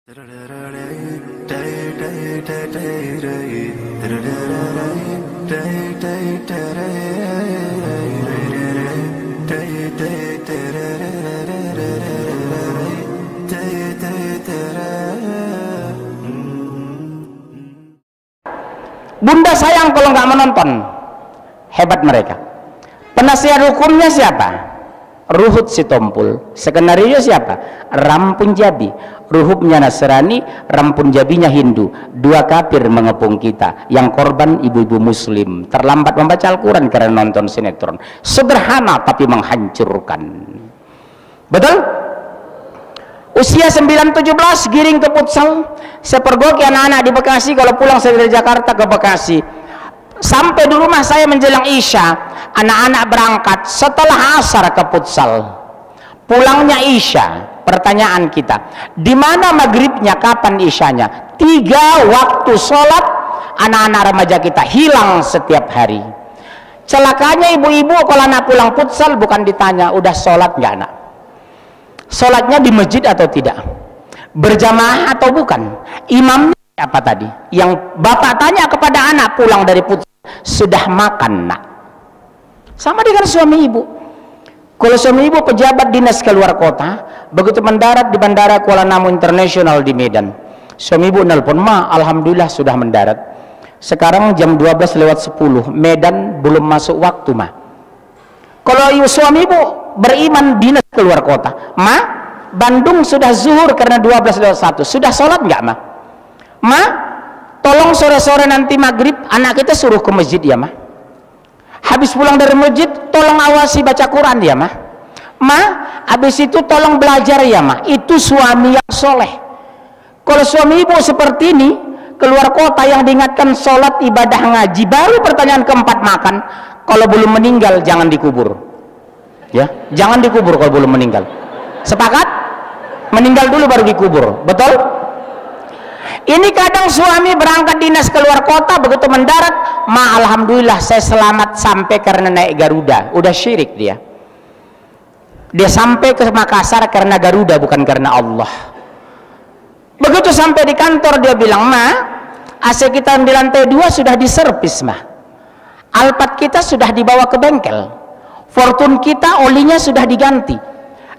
Bunda sayang kalau nggak menonton. Hebat mereka. Penasihat hukumnya siapa? Ruhut Sitompul. Skenario siapa? Ram Punjabi. Ruhubnya Nasrani, Ram Punjabinya Hindu. Dua kafir mengepung kita. Yang korban ibu-ibu muslim. Terlambat membaca Al-Quran karena nonton sinetron. Sederhana tapi menghancurkan. Betul? Usia 9-17 giring ke futsal. Saya pergoki anak-anak di Bekasi. Kalau pulang saya dari Jakarta ke Bekasi, sampai di rumah saya menjelang Isya, anak-anak berangkat setelah asar ke futsal. Pulangnya Isya. Pertanyaan kita, di mana maghribnya, kapan Isyanya? 3 waktu sholat anak-anak remaja kita hilang setiap hari. Celakanya ibu-ibu kalau anak pulang futsal bukan ditanya, udah sholat nggak anak? Sholatnya di masjid atau tidak? Berjamaah atau bukan? Imamnya apa tadi? Yang bapak tanya kepada anak pulang dari futsal, sudah makan nak? Sama dengan suami ibu. Kalau suami ibu pejabat dinas keluar kota, begitu mendarat di Bandara Kuala Namu Internasional di Medan, suami ibu nelpon, ma, alhamdulillah sudah mendarat. Sekarang jam 12:10, Medan belum masuk waktu, ma. Kalau suami ibu beriman dinas keluar kota, ma, Bandung sudah zuhur karena 12:01, sudah sholat nggak, ma? Ma, tolong sore-sore nanti maghrib anak kita suruh ke masjid ya, ma. Habis pulang dari masjid tolong awasi baca Quran ya, ma. Ma, habis itu tolong belajar ya, ma. Itu suami yang soleh. Kalau suami ibu seperti ini keluar kota yang diingatkan sholat, ibadah, ngaji, baru pertanyaan keempat makan. Kalau belum meninggal jangan dikubur ya, jangan dikubur kalau belum meninggal. Sepakat? Meninggal dulu baru dikubur, betul? Ini kadang suami berangkat dinas keluar kota, begitu mendarat, ma, alhamdulillah saya selamat sampai karena naik Garuda. Udah syirik dia. Dia sampai ke Makassar karena Garuda, bukan karena Allah. Begitu sampai di kantor dia bilang, ma, AC kita di lantai 2 sudah diservis, ma. Alphard kita sudah dibawa ke bengkel. Fortune kita olinya sudah diganti.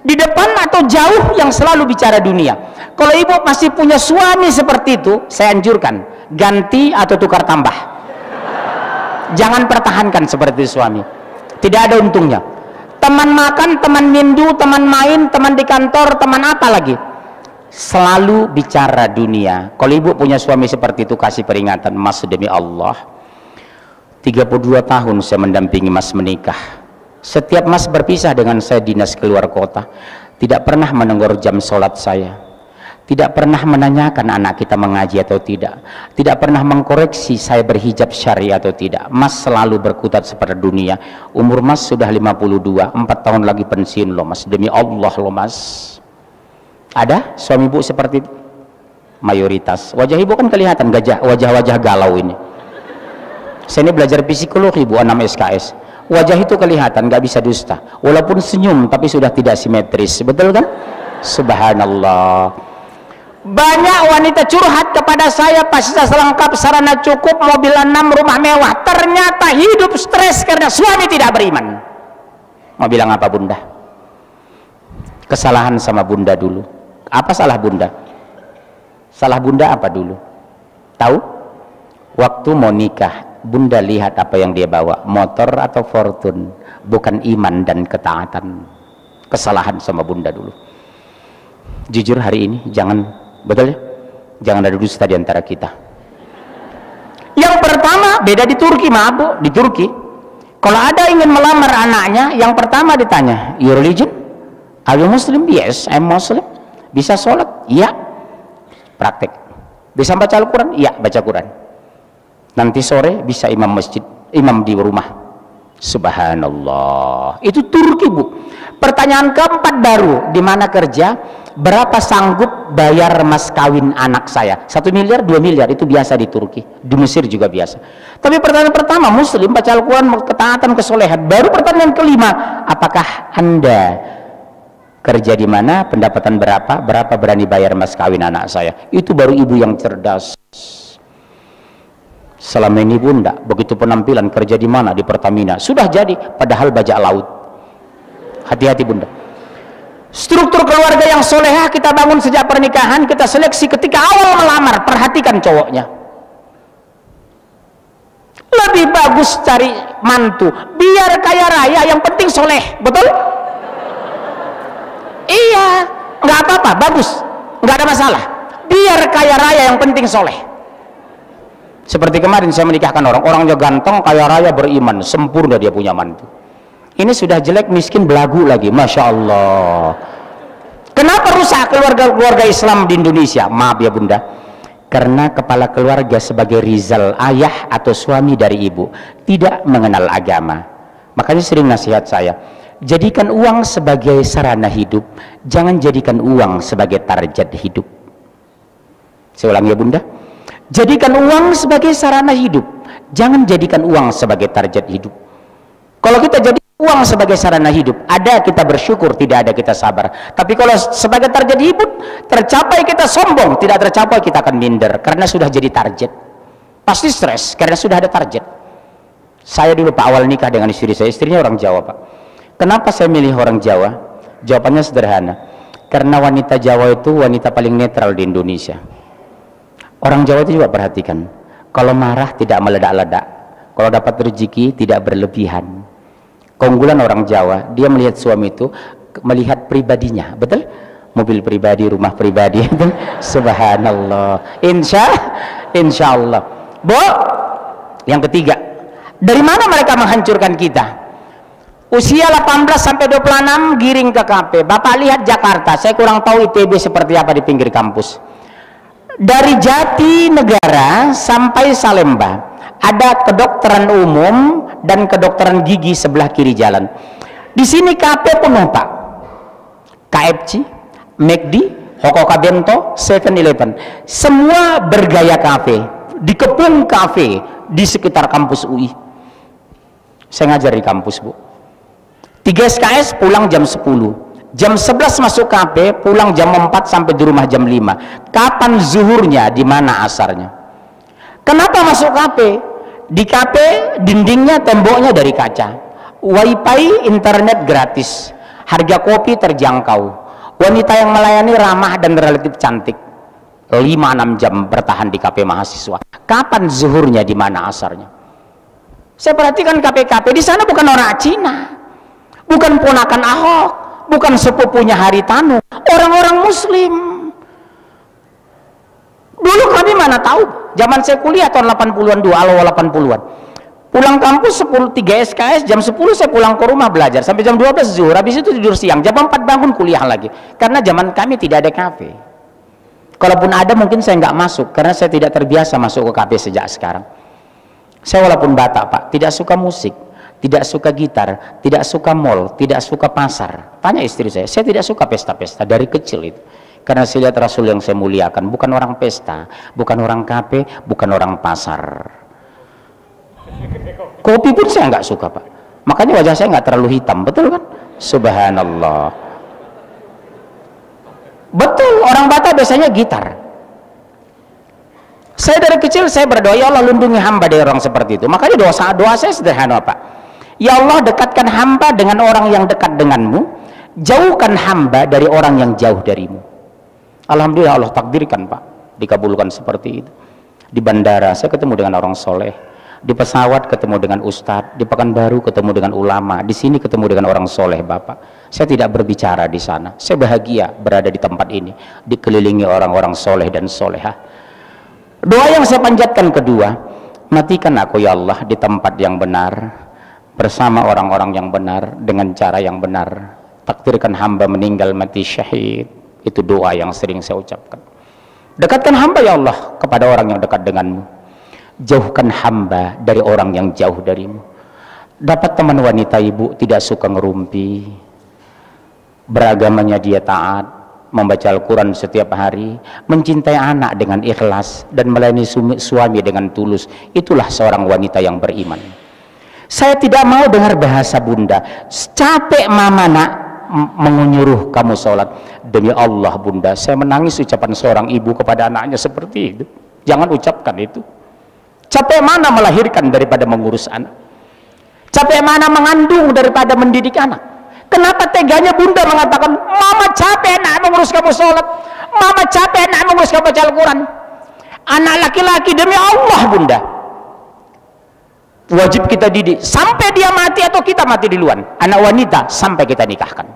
Di depan atau jauh yang selalu bicara dunia. Kalau ibu masih punya suami seperti itu, saya anjurkan ganti atau tukar tambah. Jangan pertahankan seperti suami, tidak ada untungnya. Teman makan, teman mindu, teman main, teman di kantor, teman apa lagi, selalu bicara dunia. Kalau ibu punya suami seperti itu, kasih peringatan, mas, demi Allah 32 tahun saya mendampingi mas menikah. Setiap mas berpisah dengan saya dinas keluar kota, tidak pernah menegur jam sholat saya, tidak pernah menanyakan anak kita mengaji atau tidak, tidak pernah mengkoreksi saya berhijab syari atau tidak. Mas selalu berkutat seperti dunia. Umur mas sudah 52, 4 tahun lagi pensiun loh mas, demi Allah loh mas. Ada suami ibu seperti itu? Mayoritas. Wajah ibu kan kelihatan wajah-wajah galau ini. Saya ini belajar psikologi, ibu 6 SKS. Wajah itu kelihatan, nggak bisa dusta. Walaupun senyum, tapi sudah tidak simetris. Betul kan? Subhanallah. Banyak wanita curhat kepada saya, fasilitas lengkap, sarana cukup, mobil 6, rumah mewah. Ternyata hidup stres karena suami tidak beriman. Mau bilang apa bunda? Kesalahan sama bunda dulu. Apa salah bunda? Salah bunda apa dulu? Tahu? Waktu mau nikah, bunda lihat apa yang dia bawa, motor atau fortune, bukan iman dan ketaatan. Kesalahan sama bunda dulu. Jujur hari ini jangan, betul ya, jangan ada dusta di antara kita. Yang pertama beda di Turki, maaf bu, di Turki kalau ada ingin melamar anaknya, yang pertama ditanya, your religion, are you Muslim? Yes, I'm Muslim. Bisa sholat? Iya. Praktek. Bisa baca Al-Quran? Iya, baca Quran. Nanti sore bisa imam masjid, imam di rumah. Subhanallah. Itu Turki bu. Pertanyaan keempat baru, di mana kerja? Berapa sanggup bayar mas kawin anak saya? 1 miliar, 2 miliar, itu biasa di Turki. Di Mesir juga biasa. Tapi pertanyaan pertama, muslim, baca Al-Quran, ketaatan, kesolehan. Baru pertanyaan kelima, apakah anda kerja di mana, pendapatan berapa, berani bayar mas kawin anak saya. Itu baru ibu yang cerdas. Selama ini bunda, begitu penampilan kerja di mana, di Pertamina, sudah jadi, padahal bajak laut. Hati-hati bunda. Struktur keluarga yang solehah kita bangun sejak pernikahan, kita seleksi ketika awal melamar. Perhatikan cowoknya. Lebih bagus cari mantu, biar kaya raya, yang penting soleh, betul? Iya, nggak apa-apa, bagus, nggak ada masalah. Biar kaya raya, yang penting soleh. Seperti kemarin saya menikahkan orangnya ganteng, kaya raya, beriman, sempurna dia punya mantu. Ini sudah jelek, miskin, belagu lagi, masya Allah. Kenapa rusak keluarga Islam di Indonesia? Maaf ya bunda, karena kepala keluarga sebagai rizal ayah atau suami dari ibu tidak mengenal agama. Makanya sering nasihat saya, jadikan uang sebagai sarana hidup, jangan jadikan uang sebagai target hidup. Saya ulang ya bunda, jadikan uang sebagai sarana hidup, jangan jadikan uang sebagai target hidup. Kalau kita jadi uang sebagai sarana hidup, ada kita bersyukur, tidak ada kita sabar. Tapi kalau sebagai target hidup, tercapai kita sombong, tidak tercapai kita akan minder, karena sudah jadi target. Pasti stres karena sudah ada target. Saya dulu pak awal nikah dengan istri saya, istrinya orang Jawa pak. Kenapa saya milih orang Jawa? Jawabannya sederhana, karena wanita Jawa itu wanita paling netral di Indonesia. Orang Jawa itu juga perhatikan, kalau marah tidak meledak-ledak, kalau dapat rezeki tidak berlebihan. Keunggulan orang Jawa, dia melihat suami itu melihat pribadinya, betul? Mobil pribadi, rumah pribadi, subhanallah. Insya Allah. Bu, yang ketiga, dari mana mereka menghancurkan kita? Usia 18 sampai 26 giring ke KP. Bapak lihat Jakarta, saya kurang tahu ITB seperti apa di pinggir kampus. Dari Jatinegara sampai Salemba ada kedokteran umum dan kedokteran gigi sebelah kiri jalan. Di sini KP penuh pak, KFC, McD, Hokoka Bento, 7-Eleven, semua bergaya kafe, dikepung kafe di sekitar kampus UI. Saya ngajar di kampus bu, 3 SKS pulang jam 10, jam 11 masuk KP, pulang jam 4 sampai di rumah jam 5. Kapan zuhurnya, di mana asarnya? Kenapa masuk KP? Di KP dindingnya, temboknya dari kaca, wifi, internet gratis, harga kopi terjangkau, wanita yang melayani ramah dan relatif cantik, 5-6 jam bertahan di KP mahasiswa. Kapan zuhurnya, di mana asarnya? Saya perhatikan KP-KP di sana bukan orang Cina, bukan ponakan Ahok, bukan sepupunya Haritanu, orang-orang Muslim. Dulu kami mana tahu, zaman saya kuliah tahun 80-an, awal 80-an. Pulang kampus 3 SKS, jam 10 saya pulang ke rumah belajar sampai jam 12 zuhur, habis itu tidur siang, jam 4 bangun kuliah lagi. Karena zaman kami tidak ada kafe. Kalaupun ada mungkin saya nggak masuk, karena saya tidak terbiasa masuk ke kafe sejak sekarang. Saya walaupun Batak pak, tidak suka musik, tidak suka gitar, tidak suka mall, tidak suka pasar. Tanya istri saya tidak suka pesta-pesta dari kecil itu. Karena saya lihat Rasul yang saya muliakan bukan orang pesta, bukan orang kafe, bukan orang pasar. Kopi pun saya nggak suka pak, makanya wajah saya nggak terlalu hitam, betul kan? Subhanallah. Betul, orang Batak biasanya gitar. Saya dari kecil saya berdoa, ya Allah lindungi hamba dari orang seperti itu. Makanya doa saya sederhana pak, ya Allah dekatkan hamba dengan orang yang dekat denganmu, jauhkan hamba dari orang yang jauh darimu. Alhamdulillah Allah takdirkan pak, dikabulkan seperti itu. Di bandara saya ketemu dengan orang soleh, di pesawat ketemu dengan ustadz, di Pekanbaru ketemu dengan ulama, di sini ketemu dengan orang soleh bapak. Saya tidak berbicara di sana, saya bahagia berada di tempat ini, dikelilingi orang-orang soleh dan solehah. Doa yang saya panjatkan kedua, matikan aku ya Allah di tempat yang benar, bersama orang-orang yang benar, dengan cara yang benar. Takdirkan hamba meninggal mati syahid. Itu doa yang sering saya ucapkan. Dekatkan hamba ya Allah kepada orang yang dekat denganmu, jauhkan hamba dari orang yang jauh darimu. Dapat teman wanita ibu tidak suka ngerumpi, beragamanya dia taat, membaca Al-Quran setiap hari, mencintai anak dengan ikhlas, dan melayani suami dengan tulus. Itulah seorang wanita yang beriman. Saya tidak mau dengar bahasa bunda, capek mama nak, menyuruh kamu sholat. Demi Allah bunda, saya menangis ucapan seorang ibu kepada anaknya seperti itu. Jangan ucapkan itu. Capek mana melahirkan daripada mengurus anak? Capek mana mengandung daripada mendidik anak? Kenapa teganya bunda mengatakan, mama capek nak mengurus kamu sholat, mama capek nak mengurus kamu baca Al-Quran? Anak laki-laki demi Allah bunda, wajib kita didik sampai dia mati atau kita mati duluan. Anak wanita sampai kita nikahkan.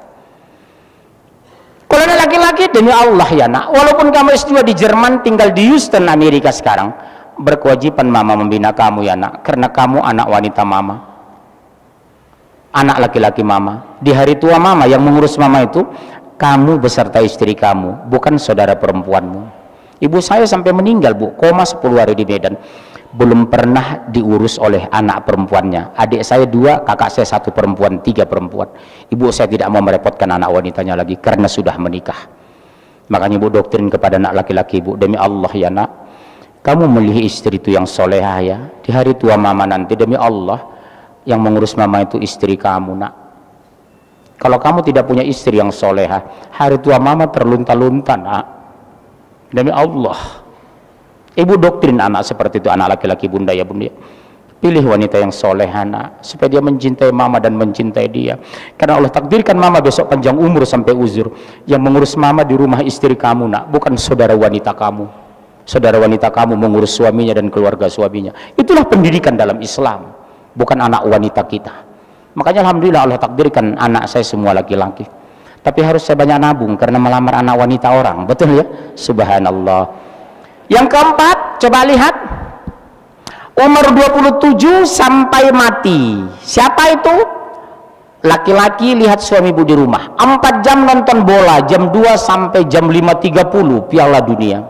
Kalau anak laki-laki demi Allah ya nak, walaupun kamu S2 di Jerman, tinggal di Houston Amerika sekarang, berkewajiban mama membina kamu ya nak, karena kamu anak wanita mama, anak laki-laki mama. Di hari tua mama, yang mengurus mama itu kamu beserta istri kamu, bukan saudara perempuanmu. Ibu saya sampai meninggal bu, koma 10 hari di Medan, belum pernah diurus oleh anak perempuannya. Adik saya 2, kakak saya 1 perempuan, 3 perempuan. Ibu saya tidak mau merepotkan anak wanitanya lagi karena sudah menikah. Makanya ibu doktrin kepada anak laki-laki, ibu demi Allah ya nak, kamu memilih istri itu yang solehah ya. Di hari tua mama nanti demi Allah, yang mengurus mama itu istri kamu nak. Kalau kamu tidak punya istri yang solehah, hari tua mama terlunta-lunta nak. Demi Allah, ibu doktrin anak seperti itu, anak laki-laki bunda ya bunda. Pilih wanita yang solehah nak, supaya dia mencintai mama dan mencintai dia. Karena Allah takdirkan mama besok panjang umur sampai uzur. Yang mengurus mama di rumah istri kamu nak, bukan saudara wanita kamu. Saudara wanita kamu mengurus suaminya dan keluarga suaminya. Itulah pendidikan dalam Islam, bukan anak wanita kita. Makanya alhamdulillah Allah takdirkan anak saya semua laki-laki. Tapi harus saya banyak nabung karena melamar anak wanita orang. Betul ya? Subhanallah. Yang keempat, coba lihat, umur 27 sampai mati. Siapa itu? Laki-laki lihat suami ibu di rumah 4 jam nonton bola, jam 2 sampai jam 5.30 Piala Dunia.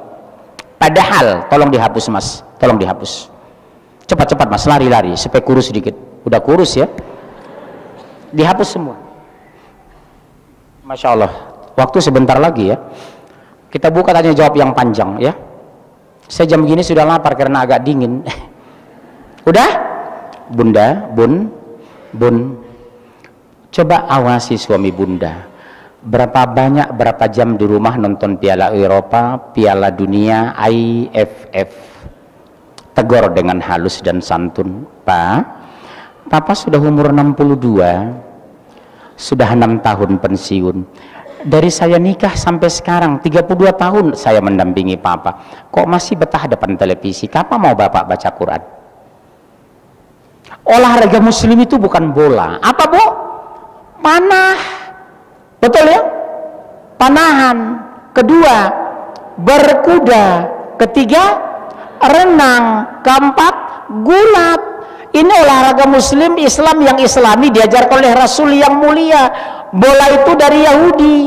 Padahal, tolong dihapus mas, tolong dihapus. Cepat-cepat mas, lari-lari supaya kurus sedikit. Udah kurus ya, dihapus semua. Masya Allah, waktu sebentar lagi ya. Kita buka tanya jawab yang panjang ya. Saya jam gini sudah lapar karena agak dingin. Udah? Bunda, bun, coba awasi suami bunda. Berapa banyak, berapa jam di rumah nonton Piala Eropa, Piala Dunia, IFF. Tegur dengan halus dan santun. Pak, papa sudah umur 62, sudah 6 tahun pensiun. Dari saya nikah sampai sekarang 32 tahun saya mendampingi papa. Kok masih betah depan televisi? Kapan mau bapak baca Quran? Olahraga muslim itu bukan bola. Apa bu? Panah. Betul ya? Panahan. Kedua, berkuda. Ketiga, renang. Keempat, gulat. Ini olahraga muslim, Islam yang islami, diajarkan oleh Rasul yang mulia. Bola itu dari Yahudi.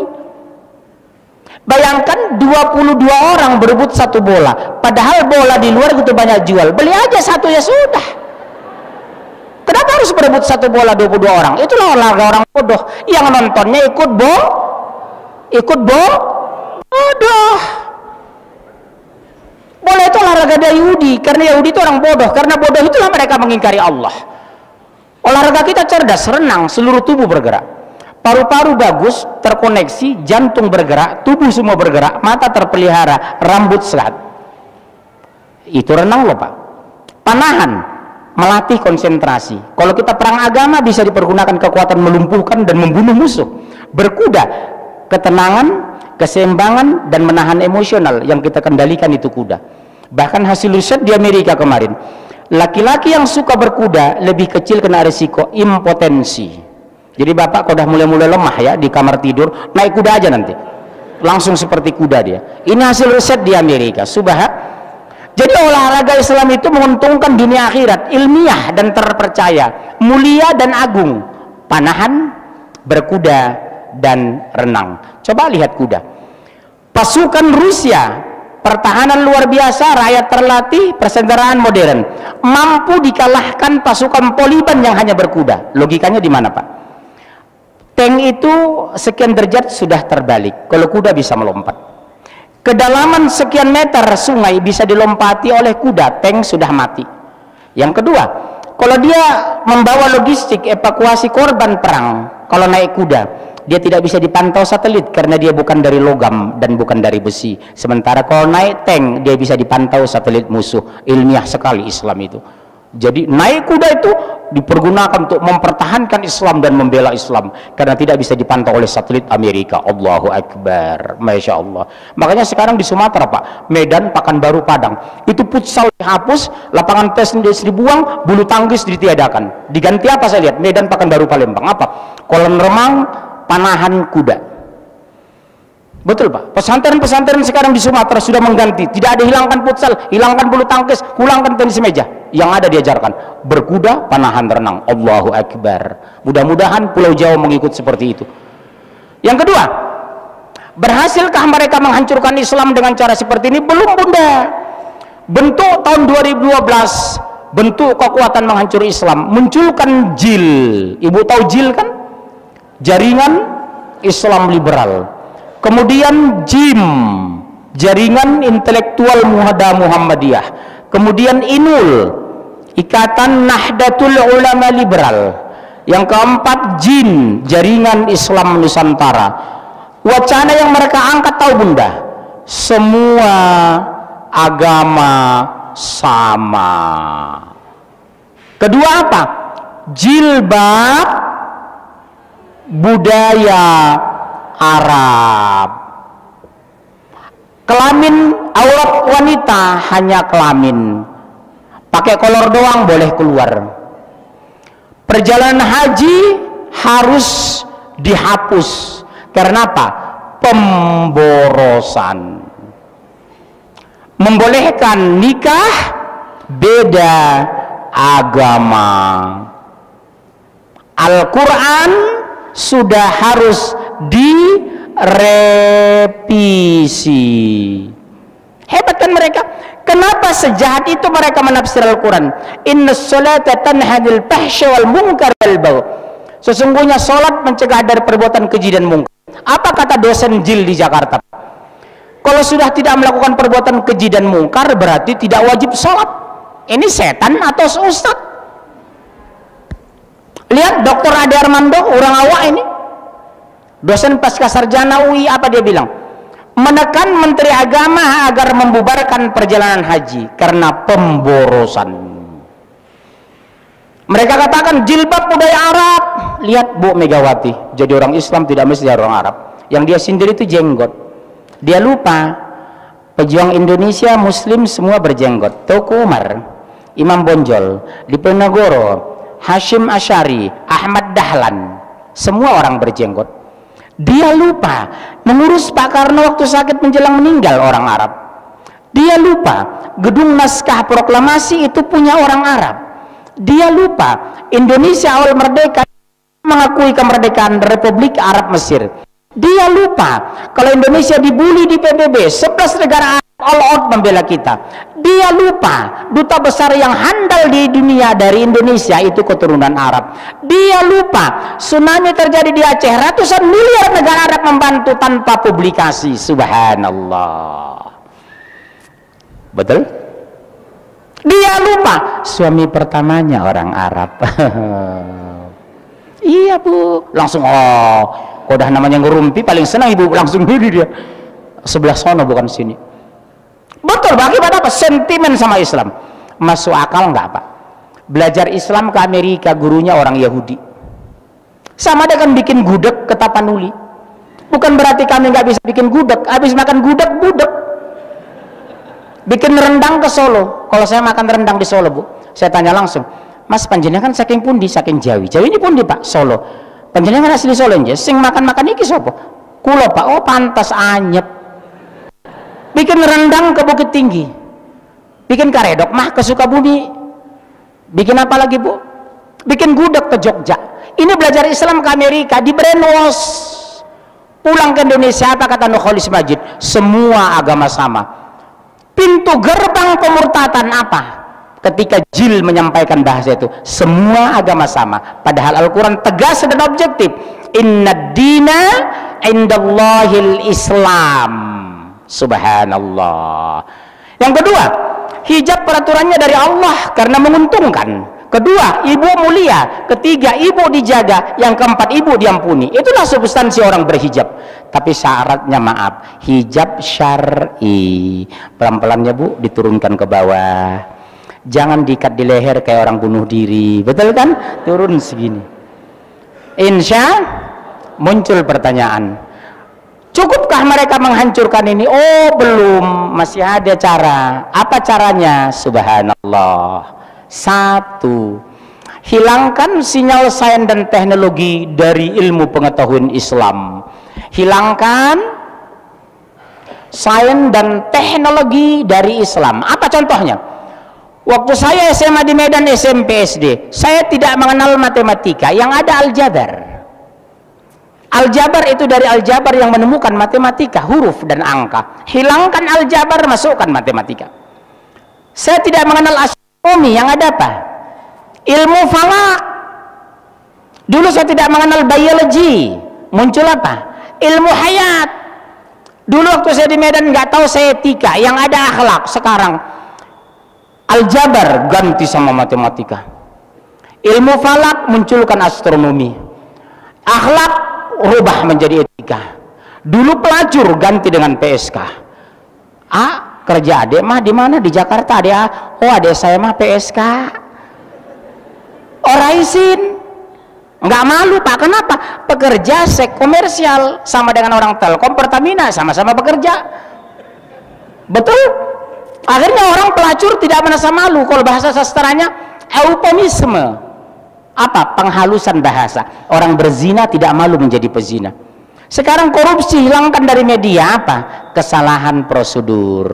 Bayangkan 22 orang berebut 1 bola, padahal bola di luar gitu banyak jual. Beli aja 1 ya sudah. Kenapa harus berebut 1 bola 22 orang? Itulah olahraga orang bodoh. Yang nontonnya ikut bodoh. Bola itu olahraga dari Yahudi, karena Yahudi itu orang bodoh. Karena bodoh itulah mereka mengingkari Allah. Olahraga kita cerdas, renang, seluruh tubuh bergerak. Paru-paru bagus, terkoneksi, jantung bergerak, tubuh semua bergerak, mata terpelihara, rambut sehat. Itu renang loh pak. Panahan, melatih konsentrasi. Kalau kita perang agama bisa dipergunakan kekuatan melumpuhkan dan membunuh musuh. Berkuda, ketenangan, keseimbangan dan menahan emosional. Yang kita kendalikan itu kuda. Bahkan hasil riset di Amerika kemarin, laki-laki yang suka berkuda lebih kecil kena risiko impotensi. Jadi bapak kalau udah mulai-mulai lemah ya di kamar tidur, naik kuda aja nanti langsung seperti kuda dia. Ini hasil riset di Amerika. Jadi olahraga Islam itu menguntungkan dunia akhirat, ilmiah dan terpercaya, mulia dan agung. Panahan, berkuda dan renang. Coba lihat kuda. Pasukan Rusia, pertahanan luar biasa, rakyat terlatih, persenjataan modern, mampu dikalahkan pasukan Poliban yang hanya berkuda. Logikanya di mana pak? Tank itu sekian derajat sudah terbalik, kalau kuda bisa melompat. Kedalaman sekian meter sungai bisa dilompati oleh kuda, tank sudah mati. Yang kedua, kalau dia membawa logistik evakuasi korban perang, kalau naik kuda, dia tidak bisa dipantau satelit karena dia bukan dari logam dan bukan dari besi. Sementara kalau naik tank dia bisa dipantau satelit musuh. Ilmiah sekali Islam itu. Jadi naik kuda itu dipergunakan untuk mempertahankan Islam dan membela Islam karena tidak bisa dipantau oleh satelit Amerika. Allahu Akbar, Masya Allah. Makanya sekarang di Sumatera Pak, Medan, Pekanbaru, Padang, itu futsal dihapus, lapangan tenis dibuang, bulu tangkis ditiadakan. Diganti apa saya lihat? Medan, Pekanbaru, Palembang. Apa? Kolam renang, panahan kuda. Betul Pak, pesantren-pesantren sekarang di Sumatera sudah mengganti, tidak ada hilangkan futsal, hilangkan bulu tangkis, hilangkan tenis meja, yang ada diajarkan berkuda, panahan renang. Allahu Akbar. Mudah-mudahan Pulau Jawa mengikut seperti itu. Yang kedua, berhasilkah mereka menghancurkan Islam dengan cara seperti ini? Belum Bunda. Bentuk tahun 2012, bentuk kekuatan menghancur Islam, munculkan JIL. Ibu tahu JIL kan? Jaringan Islam Liberal. Kemudian JIM, Jaringan Intelektual Muhada Muhammadiyah. Kemudian INUL, Ikatan Nahdlatul Ulama Liberal. Yang keempat JIN, Jaringan Islam Nusantara. Wacana yang mereka angkat tahu Bunda, semua agama sama. Kedua apa? Jilbab budaya Arab. Kelamin aurat wanita hanya kelamin, pakai kolor doang boleh keluar. Perjalanan haji harus dihapus. Karena apa? Pemborosan. Membolehkan nikah beda agama. Al-Quran sudah harus direvisi. Hebat kan mereka? Kenapa sejahat itu mereka menafsir Al-Quran? Inna sholata tanha 'anil fahsya wal munkar wal baghi. Sesungguhnya sholat mencegah dari perbuatan keji dan mungkar. Apa kata dosen JIL di Jakarta? Kalau sudah tidak melakukan perbuatan keji dan mungkar berarti tidak wajib sholat. Ini setan atau ustaz? Lihat Dr. Ade Armando, orang awak ini, dosen pasca sarjana UI, apa dia bilang? Menekan Menteri Agama agar membubarkan perjalanan haji karena pemborosan. Mereka katakan jilbab budaya Arab. Lihat Bu Megawati, jadi orang Islam tidak mesti orang Arab. Yang dia sindir itu jenggot. Dia lupa pejuang Indonesia Muslim semua berjenggot. Teuku Umar, Imam Bonjol, Diponegoro, Hashim Asy'ari, Ahmad Dahlan, semua orang berjenggot. Dia lupa mengurus Pak Karno waktu sakit menjelang meninggal orang Arab. Dia lupa gedung naskah proklamasi itu punya orang Arab. Dia lupa Indonesia awal merdeka mengakui kemerdekaan Republik Arab Mesir. Dia lupa kalau Indonesia dibully di PBB, 11 negara Arab all out membela kita. Dia lupa duta besar yang handal di dunia dari Indonesia itu keturunan Arab. Dia lupa tsunami terjadi di Aceh, ratusan miliar negara Arab membantu tanpa publikasi. Subhanallah. Betul? Dia lupa suami pertamanya orang Arab. Iya Bu, langsung kodah namanya ngerumpi paling senang ibu, langsung diri dia sebelah sono bukan sini. Betul, bagaimana apa? Sentimen sama Islam. Masuk akal nggak Pak? Belajar Islam ke Amerika, gurunya orang Yahudi. Sama dengan bikin gudeg ke Tapanuli. Bukan berarti kami nggak bisa bikin gudeg. Habis makan gudeg, budek. Bikin rendang ke Solo. Kalau saya makan rendang di Solo Bu, saya tanya langsung, Mas panjenengan saking pundi? Saking Jawi. Jawi ini pundi Pak? Solo. Panjenengan asli Solo nggih? Sing makan-makan iki sapa? Kula Pak. Oh pantas anyep. Bikin rendang ke Bukit Tinggi, bikin karedok mah ke Sukabumi, bikin apa lagi Bu? Bikin gudeg ke Jogja. Ini belajar Islam ke Amerika, di brainwash. Pulang ke Indonesia, apa kata Nurholis Majid? Semua agama sama. Pintu gerbang pemurtatan apa? Ketika JIL menyampaikan bahasa itu, semua agama sama. Padahal Al-Quran tegas dan objektif. Inna dina indallahil Islam. Subhanallah. Yang kedua, hijab peraturannya dari Allah karena menguntungkan. Kedua, ibu mulia. Ketiga, ibu dijaga. Yang keempat, ibu diampuni. Itulah substansi orang berhijab. Tapi syaratnya, maaf, hijab syar'i. Pelan-pelannya Bu, diturunkan ke bawah. Jangan diikat di leher kayak orang bunuh diri. Betul kan? Turun segini. Insya muncul pertanyaan, cukupkah mereka menghancurkan ini? Oh belum, masih ada cara. Apa caranya? Subhanallah. Satu, hilangkan sinyal sains dan teknologi dari ilmu pengetahuan Islam. Hilangkan sains dan teknologi dari Islam. Apa contohnya? Waktu saya SMA di Medan, SMP, SD, saya tidak mengenal matematika. Yang ada aljabar. Aljabar itu dari aljabar yang menemukan matematika, huruf dan angka. Hilangkan aljabar, masukkan matematika. Saya tidak mengenal astronomi. Yang ada apa? Ilmu falak. Dulu saya tidak mengenal biologi. Muncul apa? Ilmu hayat. Dulu waktu saya di Medan nggak tahu saya etika. Yang ada akhlak. Sekarang aljabar ganti sama matematika. Ilmu falak munculkan astronomi. Akhlak rubah menjadi etika. Dulu pelacur ganti dengan PSK. Kerja adik mah di mana? Di Jakarta. Adik, oh adik saya mah PSK. Orang izin. Nggak malu Pak. Kenapa? Pekerja seks komersial sama dengan orang Telkom, Pertamina, sama-sama bekerja. Betul? Akhirnya orang pelacur tidak merasa malu. Kalau bahasa sastranya eufemisme. Apa? Penghalusan bahasa. Orang berzina tidak malu menjadi pezina. Sekarang korupsi hilangkan dari media. Apa? Kesalahan prosedur.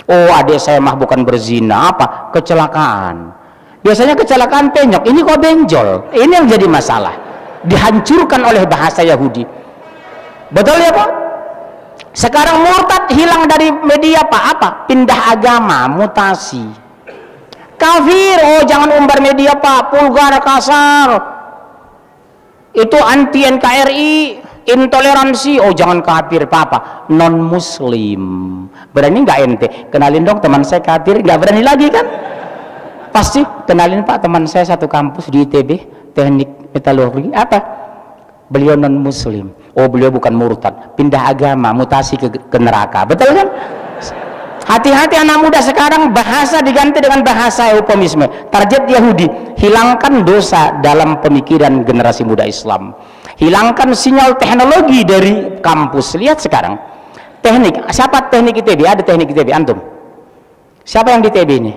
Oh adik saya mah bukan berzina. Apa? Kecelakaan. Biasanya kecelakaan penyok. Ini kok benjol. Ini yang jadi masalah. Dihancurkan oleh bahasa Yahudi. Betul ya Pak? Sekarang murtad hilang dari media Pak. Apa? Pindah agama, mutasi. Kafir, oh jangan umbar media Pak, vulgar, kasar. Itu anti NKRI, intoleransi. Oh jangan kafir Pak, apa? Non muslim. Berani nggak ente? Kenalin dong teman saya kafir, nggak berani lagi kan? Pasti kenalin Pak, teman saya satu kampus di ITB, teknik metalurgi. Apa? Beliau non muslim. Oh beliau bukan murtad, pindah agama, mutasi ke neraka. Betul kan? Hati-hati anak muda sekarang, bahasa diganti dengan bahasa eufemisme. Target Yahudi, hilangkan dosa dalam pemikiran generasi muda Islam. Hilangkan sinyal teknologi dari kampus. Lihat sekarang teknik. Siapa teknik ITB? Ada teknik ITB antum? Siapa yang di ITB ini?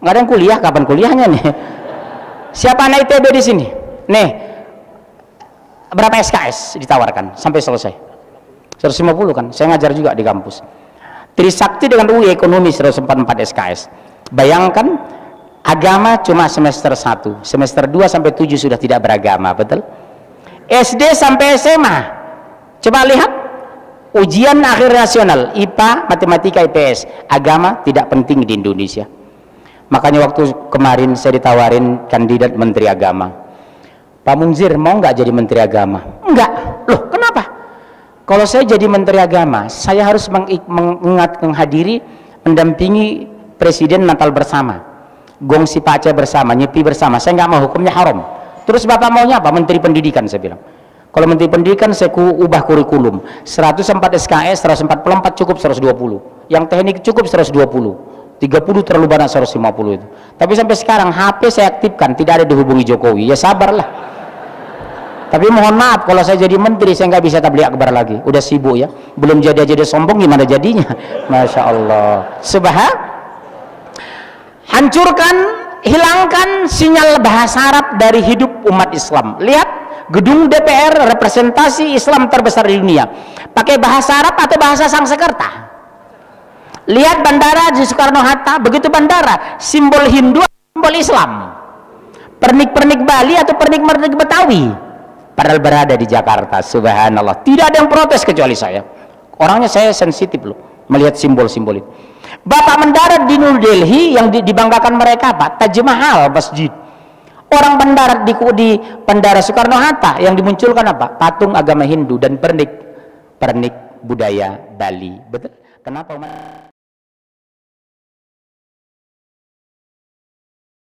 Nggak ada yang kuliah. Kapan kuliahnya nih? Siapa anak ITB di sini? Nih, berapa SKS ditawarkan sampai selesai? 150 kan? Saya ngajar juga di kampus. Trisakti dengan UI ekonomi 144 SKS. Bayangkan agama cuma semester 1, semester 2 sampai 7 sudah tidak beragama, betul? SD sampai SMA. Coba lihat ujian akhir nasional IPA, matematika, IPS. Agama tidak penting di Indonesia. Makanya waktu kemarin saya ditawarin kandidat menteri agama. Pak Munzir mau nggak jadi menteri agama? Enggak. Loh, kenapa? Kalau saya jadi menteri agama, saya harus menghadiri, mendampingi presiden Natal bersama, gongsi Pak Aceh bersama, nyepi bersama. Saya nggak mau, hukumnya haram. Terus Bapak maunya apa? Menteri pendidikan, saya bilang. Kalau menteri pendidikan saya ubah kurikulum. 104 SKS, 144 cukup 120. Yang teknik cukup 120. 30 terlalu banyak 150 itu. Tapi sampai sekarang HP saya aktifkan, tidak ada dihubungi Jokowi. Ya sabarlah. Tapi mohon maaf kalau saya jadi menteri saya nggak bisa tabligh akbar lagi, udah sibuk ya, belum jadi sombong gimana jadinya. Masya Allah. Hancurkan, hilangkan sinyal bahasa Arab dari hidup umat Islam. Lihat gedung DPR representasi Islam terbesar di dunia, pakai bahasa Arab atau bahasa Sanskerta. Lihat bandara di Soekarno Hatta, begitu bandara simbol Hindu, simbol Islam. Pernik-pernik Bali atau pernik-pernik Betawi. Padahal berada di Jakarta. Subhanallah, tidak ada yang protes kecuali saya. Orangnya saya sensitif loh melihat simbol-simbol itu. Bapak mendarat di New Delhi, yang dibanggakan mereka apa? Taj Mahal, masjid. Orang mendarat di Bandara Soekarno Hatta, yang dimunculkan apa? Patung agama Hindu dan pernik budaya Bali. Betul? Kenapa?